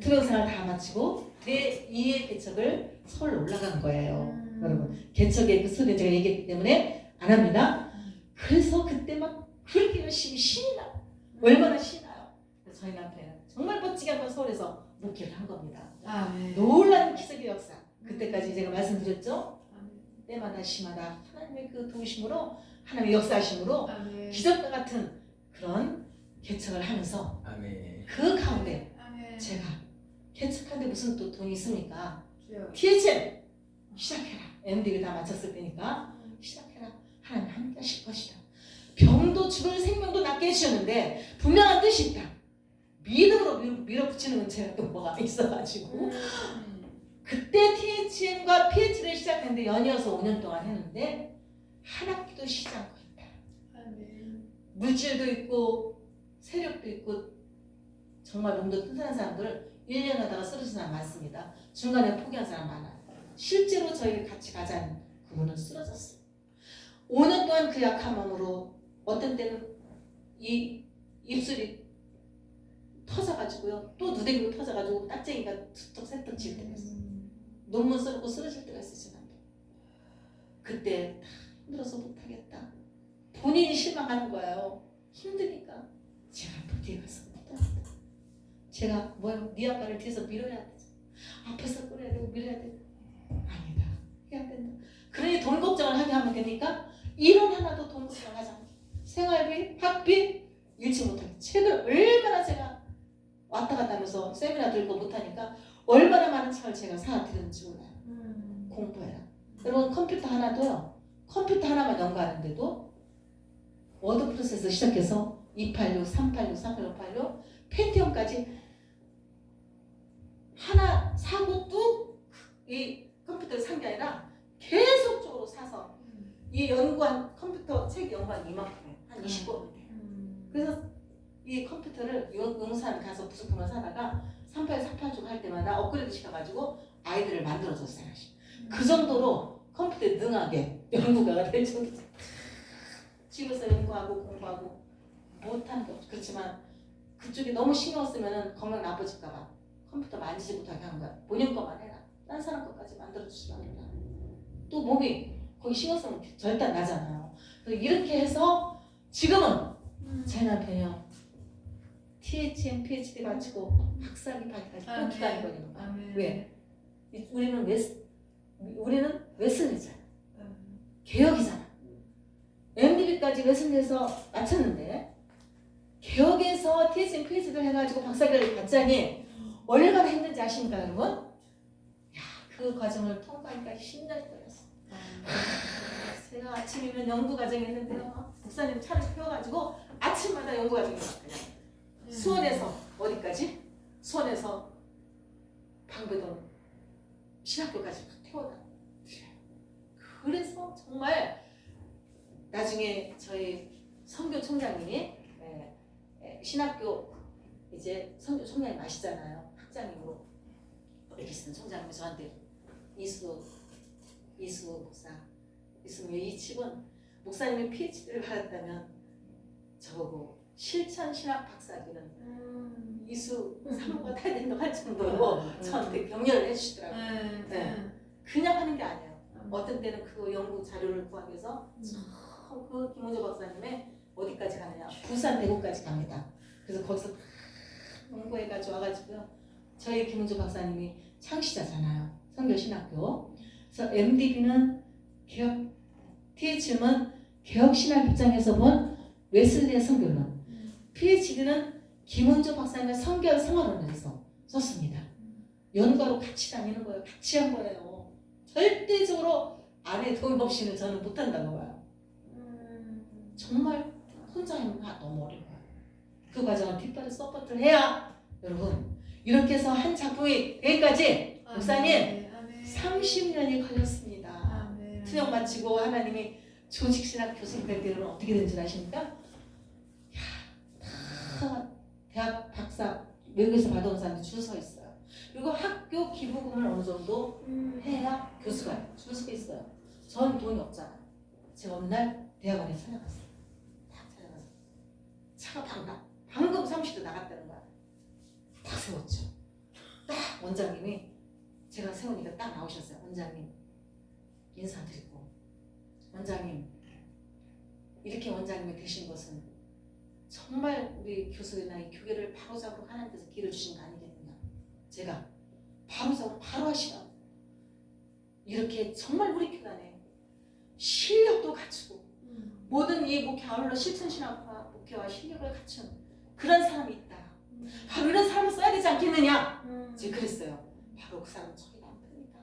투병생활 다 마치고 제2의 개척을 서울로 올라간 거예요. 여러분 개척의 그 소리 제가 얘기했기 때문에 안 합니다. 그래서 그때 막 그렇게 열심히 신이 나 얼마나 신이 나요. 그래서 저희 남편은 정말 멋지게 한번 서울에서 목회를 한 겁니다. 아멘. 놀라운 기적의 역사. 그때까지 제가 말씀드렸죠. 때마다 시마다 하나님의 그 도우심으로 하나님의 역사하심으로 아멘. 기적과 같은 그런 개척을 하면서 아멘. 그 가운데 아멘. 제가 개척하는데 무슨 또 돈이 있습니까? 주여. THM 시작해라. MD를 다 마쳤을 때니까 시작해라. 하나님 함께 하실 것이다. 병도 죽을 생명도 낫게 해주셨는데 분명한 뜻이 있다. 믿음으로 밀어붙이는 은혜가 또 뭐가 있어가지고 그때 THM과 PH를 시작했는데 연이어서 5년 동안 했는데 한 학기도 쉬지 않고 있다. 아멘. 물질도 있고 세력도 있고 정말 몸도 튼튼한 사람들 1년 하다가 쓰러진 사람 많습니다. 중간에 포기한 사람 많아요. 실제로 저희를 같이 가자는 그분은 쓰러졌어요. 5년 동안 그 약한 마음으로 어떤 때는 이 입술이 터져가지고요. 또 누대기로 터져가지고 딱쟁이가 툭툭 새떡 질 때가 있어요. 논문 쓰고 쓰러질 때가 있어요. 그때 다 힘들어서 못하겠다. 본인이 실망하는 거예요. 힘드니까 제가 또 뒤에 가서 못하겠다. 제가 네 아빠를 뒤에서 밀어야 되죠. 앞에서 끌어야 되고 밀어야 되고 아니다. 해야 된다. 그러니 돈 걱정을 하게 하면 됩니까? 일은 하나도 돈 걱정을 하지 않게 생활비, 학비 잃지 못하게 책을 얼마나 제가 왔다 갔다 하면서 세미나 들고 못하니까 얼마나 많은 책을 제가 사드렸는지 몰라요. 공부해라. 여러분 컴퓨터 하나도요. 컴퓨터 하나만 연구하는데도 워드 프로세서 시작해서 286, 386, 386, 펜티엄까지 하나 사고 뚝 이 컴퓨터를 산 게 아니라 계속적으로 사서 이 연구한 컴퓨터 책 연구한 이만큼에 한 20권 돼요. 그래서 이 컴퓨터를 용산 가서 부속품을 사다가 38, 486 할 때마다 업그레이드 시켜가지고 아이들을 만들어줬어요. 그 정도로 컴퓨터에 능하게 연구가가 될 정도. 집에서 연구하고 공부하고 못하는 게 없죠. 그렇지만 그쪽에 너무 신경 쓰면 건강 나빠질까봐 컴퓨터 만지지 못하게 하는 거야. 본인 것만 해라. 딴 사람 것까지 만들어주지 말라. 또 몸이 거기 신경 쓰면 절단 나잖아요. 그래서 이렇게 해서 지금은 제 남편이요. THM, PhD 마치고 학사기 받기까지 또 기다린 거예요. 왜? 우리는 웨슬리잖아. 개혁이잖아. MDB까지 웨슬리에서 마쳤는데 개혁에서 THM, PhD를 해가지고 박사학위를 받자니 얼마나 힘든지 아십니까 여러분? 야, 그 과정을 통과하니까 10년이 걸렸어. 제가 아침이면 연구 과정이 있는데요. 목사님 차를 태워가지고 아침마다 연구 과정이 왔거든요. 수원에서 어디까지? 수원에서 방배동 신학교까지 태워다. 그래서 정말 나중에 저희 선교 총장님이 신학교 이제 선교 총장님 아시잖아요. 학장님으로 계시는 총장님이 저한테 이수 목사 있으면 이 집은 목사님이 PhD를 받았다면 저보고 실천 신학 박사학위는 이수 사모가 타야 된다고 할 정도로 저한테 격려를 해주시더라고요. 네. 그냥 하는 게 아니에요. 어떤 때는 그 연구 자료를 구하기 위해서 그 김호조 박사님의 어디까지 가느냐 부산 대구까지 갑니다. 그래서 거기서 연구해가지고 와가지고요. 저희 김호조 박사님이 창시자잖아요. 선교신학교. 그래서 MDB는 개혁, THM은 개혁신학 입장에서 본 웨슬리의 선교론, PhD는 김원조 박사님의 선교 생활론에서 썼습니다. 연구하러 같이 다니는 거예요. 같이 한 거예요. 절대적으로 아내 도움 없이는 저는 못한다고 봐요. 정말 혼자 하면 너무 어려워요. 그 과정을 뒷발을 서포트를 해야 여러분 이렇게 해서 한 작품이 되기까지 목사님 30년이 걸렸습니다. 아멘. 투영 마치고 하나님이 조직신학 교수님 될 때는 어떻게 된 줄 아십니까? 다 대학 박사 외국에서 받아온 사람들이 줄 서 있어요. 그리고 학교 기부금을 어느 정도 해야 교수가 줄 서 있어요. 전 돈이 없잖아요. 제가 어느 날 대학원에 찾아갔어요. 딱 찾아가서 차가 방금 사무실도 나갔다는 거야. 딱 세웠죠. 딱 원장님이 제가 세우니까 딱 나오셨어요. 원장님 인사드리고, 원장님 이렇게 원장님이 되신 것은 정말 우리 교수나 이 교회를 바로잡으러 하나님께서 길을 주신 거 아니겠느냐. 제가 바로잡으러 바로 하시라고. 이렇게 정말 우리 교회 안에 실력도 갖추고 모든 이 목회 아울러 실천신학과 목회와 실력을 갖춘 그런 사람이 있다. 바로 이런 사람을 써야 되지 않겠느냐. 제가 그랬어요. 바로 그 사람은 저희 남편이다.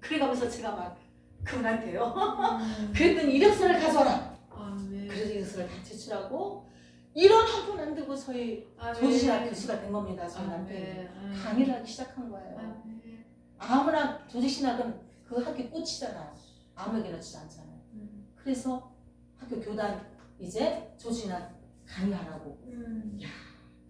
그래가면서 제가 막 그분한테요. 그랬더니 이력서를 가져와라. 그래서 이력서를 다 제출하고 이런 한 푼 안 들고 저희 조지신학 교수가 된 겁니다. 저희 남편이 강의를 하기 시작한 거예요. 아무나 조직신학은 그 학교 꽃이잖아요. 아무에게나 주지 않잖아요. 그래서 학교 교단 이제 조직신학 강의하라고. 야,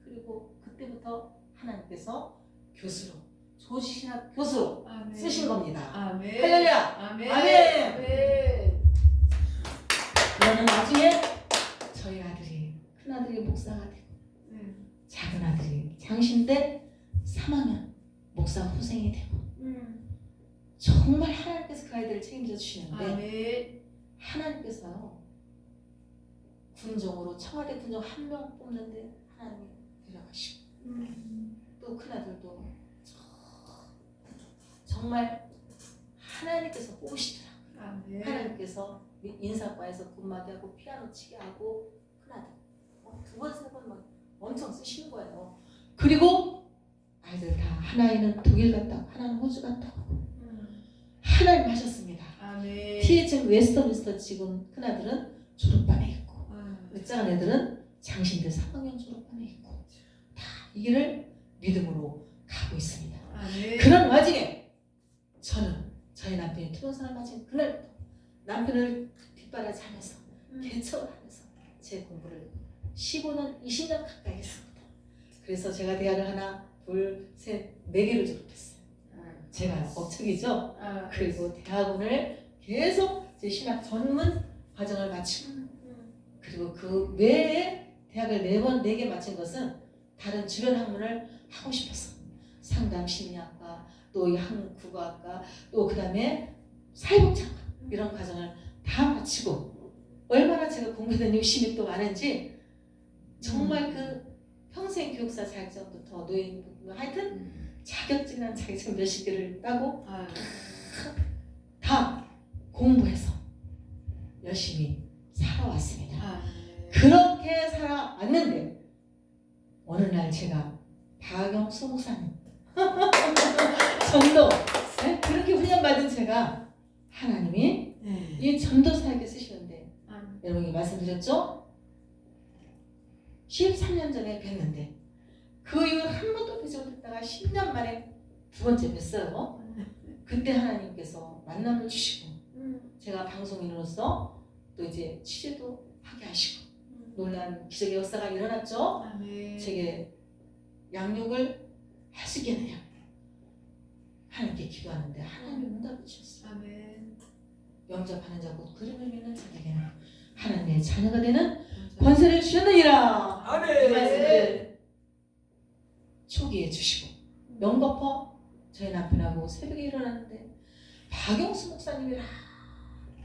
그리고 그때부터 하나님께서 교수로 조직신학 교수로 쓰신 겁니다. 아멘. 할렐루야. 아멘. 아멘. 그러는 나중에 저희 아들이 큰 아들이 목사가 되고 작은 아들이 장신대 3학년 목사 후생이 되고 정말 하나님께서 그 아이들을 책임져 주시는데 아멘. 하나님께서요 군종으로 청와대 군종 한 명 뽑는데 하나님이 데려가시고 또 큰아들도 정말 하나님께서 뽑으시더라고요. 아멘. 하나님께서 인사과에서 군마대 하고 피아노 치게 하고 큰아들 두 번 세 번 막 엄청 쓰시는 거예요. 그리고 아이들 다 하나는 독일 갔다 하나는 호주 갔다 하나님 하셨습니다. 아멘. THM 웨스터민스터 지금 큰아들은 졸업반에 있고 작은 애들은 장신대 3학년 졸업반에 있고 다 이 길을 믿음으로 가고 있습니다. 아멘. 그런 와중에 저는 저희 남편이 투병생활 마친 그날부터 남편을 뒷바라지 하면서 개척을 하면서 제 공부를 15년, 20년 가까이 했습니다. 그래서 제가 대학을 하나, 둘, 셋, 4개를 졸업했어요. 제가 업적이죠. 그리고 대학원을 계속 제 신학 전문 과정을 마치고 그리고 그 외에 대학을 4개 마친 것은 다른 주변 학문을 하고 싶었어. 상담 심리학과, 또 국어학과, 또 그 다음에 사회복지학과 이런 과정을 다 마치고 얼마나 제가 공부에 욕심이 또 많은지 정말 그 평생 교육사 자격증부터 노인 하여튼 자격증이란 자격증 몇십 개를 따고 다 공부해서 열심히 살아왔습니다. 그렇게 살아왔는데 어느 날 제가 박영수 목사님 전도 그렇게 훈련받은 제가 하나님이 이 전도사에게 쓰시는데 여러분이 말씀드렸죠? 13년 전에 뵀는데 그 이후 한 번도 뵈지 못했다가 10년 만에 두 번째 뵀어요. 그때 하나님께서 만남을 주시고 제가 방송인으로서 또 이제 취재도 하게 하시고 놀라운 기적의 역사가 일어났죠. 제게 양육을 할 수 있겠느냐 하나님께 기도하는데 하나님이 응답을 주셨어요. 영접하는 자 곧 그림을 믿는 자에게는 하나님의 자녀가 되는 권세를 주셨느니라. 이 말씀을 초기에 주시고 영거퍼 저희 남편하고 새벽에 일어났는데 박영수 목사님이라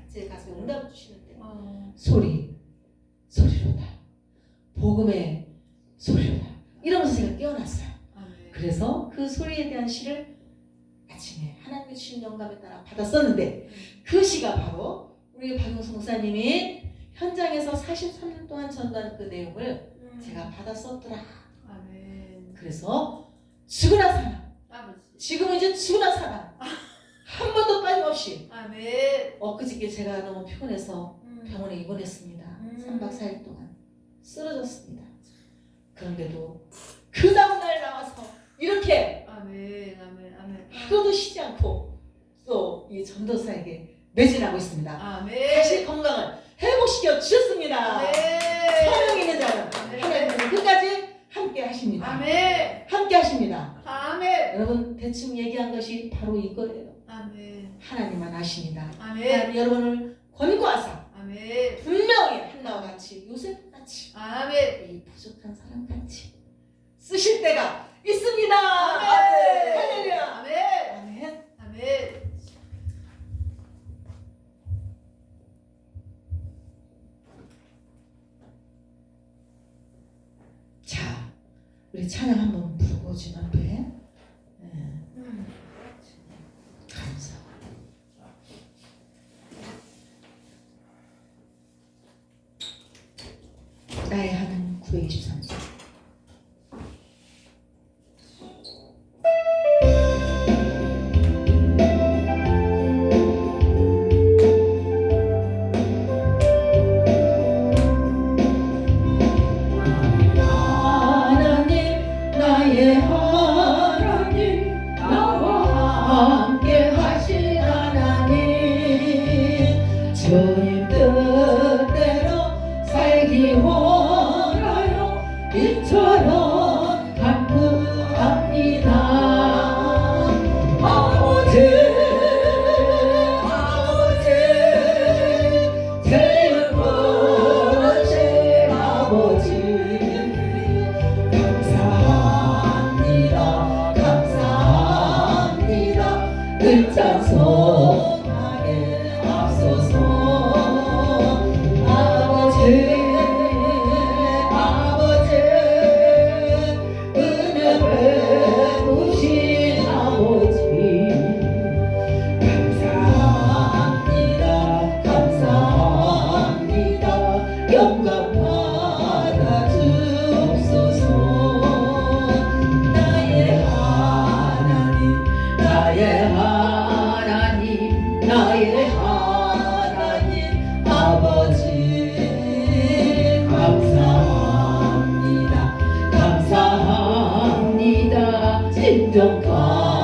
제 가슴에 응답을 주시는데 소리로다 복음의 소리로다 이러면서 제가 깨어났어요. 그래서 그 소리에 대한 시를 아침에 하나님이 주신 영감에 따라 받았었는데 그 시가 바로 우리 박영수 목사님이 현장에서 43년 동안 전도한 그 내용을 제가 받았었더라. 그래서 죽으나 사나 지금은 이제 죽으나 사나 한 번도 빠짐없이 엊그저께 제가 너무 피곤해서 병원에 입원했습니다. 3박 4일 동안 쓰러졌습니다. 그런데도 그 다음날 나와서 이렇게 아멘. 아멘. 아멘. 하루도 쉬지 않고 또 이 전도사에게 매진하고 있습니다. 아멘. 다시 건강을 회복시켜 주셨습니다. 아멘. 사명 있는 자는 하나님은 끝까지 함께 하십니다. 아멘. 함께 하십니다. 아멘. 여러분 대충 얘기한 것이 바로 이거예요. 아멘. 하나님만 아십니다. 아멘. 하나님 여러분을 권고하사 아멘. 분명히 한나와 같이 요셉같이 아멘. 이 부족한 사람같이 쓰실 때가 있습니다. 아멘. 할렐루야. 아멘. 아멘. 아멘. 자, 우리 찬양 한번 부르고 지금 앞에 감사. 나의 하나님 923장. 하나님 나의 하나님 나와 함께 하신 하나님 주님 뜻대로 살기 원하여 이처럼 간구합니다. 아버지 아버지 제일 크신 아버지 감사합니다. 감사합니다. 은찬송하게 앞서서 아버지 아버지 은혜 베푸신 아버지 감사합니다. 감사합니다. 영광 받아 주옵소서. 나의 하나님 나의 하나님 나의 하나님 아버지 감사합니다. 감사합니다. 진정 감사합니다.